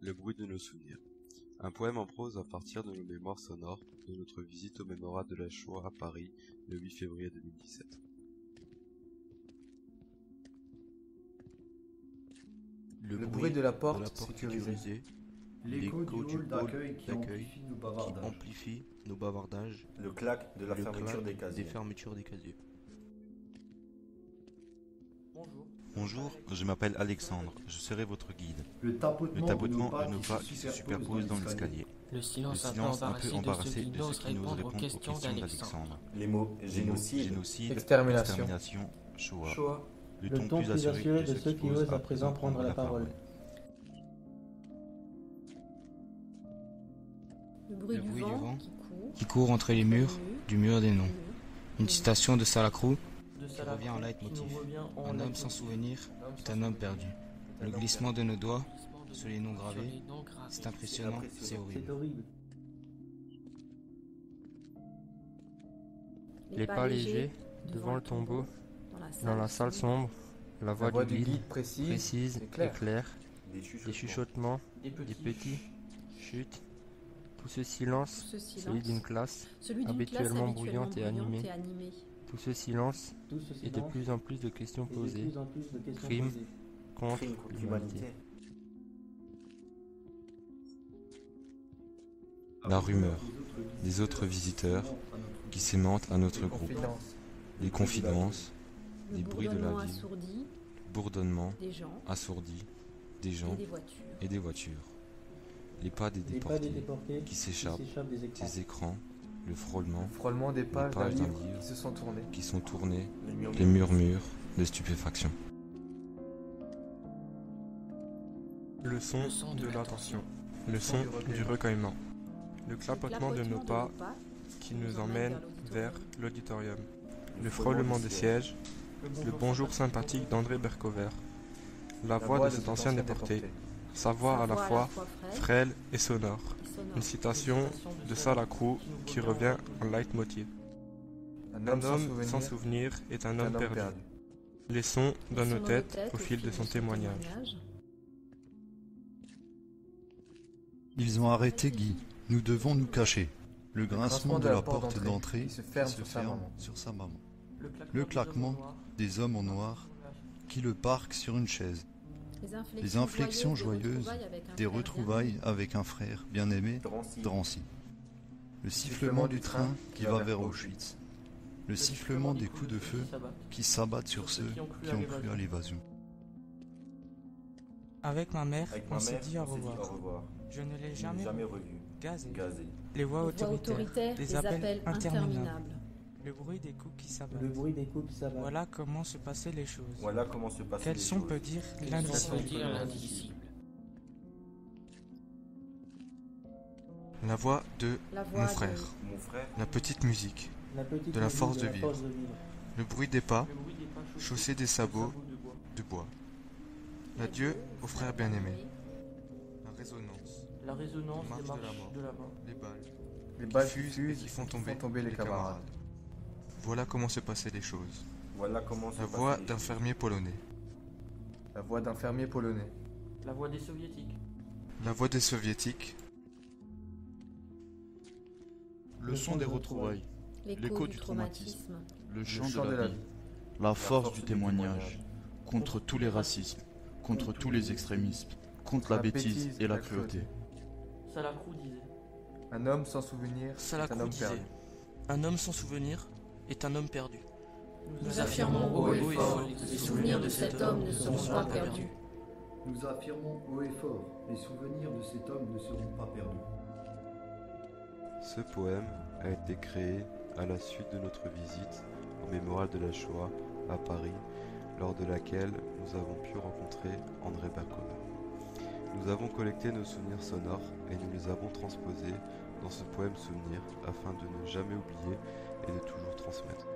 Le bruit de nos souvenirs. Un poème en prose à partir de nos mémoires sonores de notre visite au mémorial de la Shoah à Paris le 8 février 2017. Le bruit de la porte sécurisée. L'écho du hall d'accueil qui amplifie nos bavardages. Le clac de la fermeture des casiers. Bonjour, je m'appelle Alexandre, je serai votre guide. Le tapotement de nos pas qui se superposent dans l'escalier. Le silence un peu embarrassé de ceux qui n'osent répondre aux questions d'Alexandre. Les mots génocide, Extermination, Shoah. Le ton plus assuré de ceux qui osent à présent prendre la parole. Le bruit du vent qui court entre les murs du mur des noms. Une citation de Salacrou qui revient en leitmotiv. Un homme sans souvenir est un homme perdu. Le glissement de nos doigts sur les noms gravés, c'est impressionnant, c'est horrible. Les pas légers devant le tombeau, dans la salle sombre, la voix du guide précise et claire, des chuchotements, des petits chutes. Tout ce silence, celui d'une classe habituellement bruyante et animée. Tout ce silence et de plus en plus de questions posées. Crime contre l'humanité. La rumeur des autres visiteurs qui s'aimantent à notre groupe. Les confidences, les bruits de la ville, le bourdonnement assourdi des gens et des voitures. Les pas des déportés qui s'échappent des écrans, le frôlement des pages d'un livre qui sont tournées, les murmures de stupéfaction. Le son de l'attention, le son du recueillement, le clapotement de nos pas qui nous emmène vers l'auditorium, le frôlement des sièges, le bonjour sympathique d'André Bercover, la voix de cet ancien déporté, sa voix à la fois frêle et sonore. Une citation de Salacrou qui revient en leitmotiv. Un homme sans souvenir est un homme perdu. Les sons dans nos têtes au fil de son témoignage. Ils ont arrêté Guy. Nous devons nous cacher. Le grincement de la porte d'entrée se ferme sur sa maman. Le claquement des hommes en noir qui le parquent sur une chaise. Les inflexions joyeuses des retrouvailles avec un frère bien-aimé, Drancy. Le sifflement du train qui va vers Auschwitz. Le sifflement des coups de feu qui s'abattent sur ceux qui ont cru à l'évasion. Avec ma mère, on s'est dit au revoir. Je ne l'ai jamais revu. Gazé. Les voix autoritaires, les appels interminables. Le bruit des coups qui s'abattent. Voilà comment se passaient les choses. Quel son peut dire l'indicible? La voix de mon frère. La petite musique de la force de vivre. Le bruit des pas, chaussés des sabots de bois. L'adieu au frère bien-aimé. La résonance des marches de la mort. Les balles qui fusent et qui font tomber les camarades. Voilà comment se passaient les choses. La voix d'un fermier polonais. La voix d'un fermier polonais. La voix des soviétiques. La voix des soviétiques. Le son des retrouvailles. L'écho du traumatisme. Le chant de la vie. La force du témoignage. Contre tous les racismes. Contre tous les extrémismes. Contre la bêtise et la cruauté. Salacrou disait. Un homme sans souvenir est un homme perdu. Un homme sans souvenir est un homme perdu. Nous affirmons haut et fort, les souvenirs de cet homme ne seront pas perdus. Nous affirmons haut et fort, les souvenirs de cet homme ne seront pas perdus. Ce poème a été créé à la suite de notre visite au mémorial de la Shoah à Paris, lors de laquelle nous avons pu rencontrer André Bercover. Nous avons collecté nos souvenirs sonores et nous les avons transposés dans ce poème souvenir afin de ne jamais oublier et de toujours transmettre.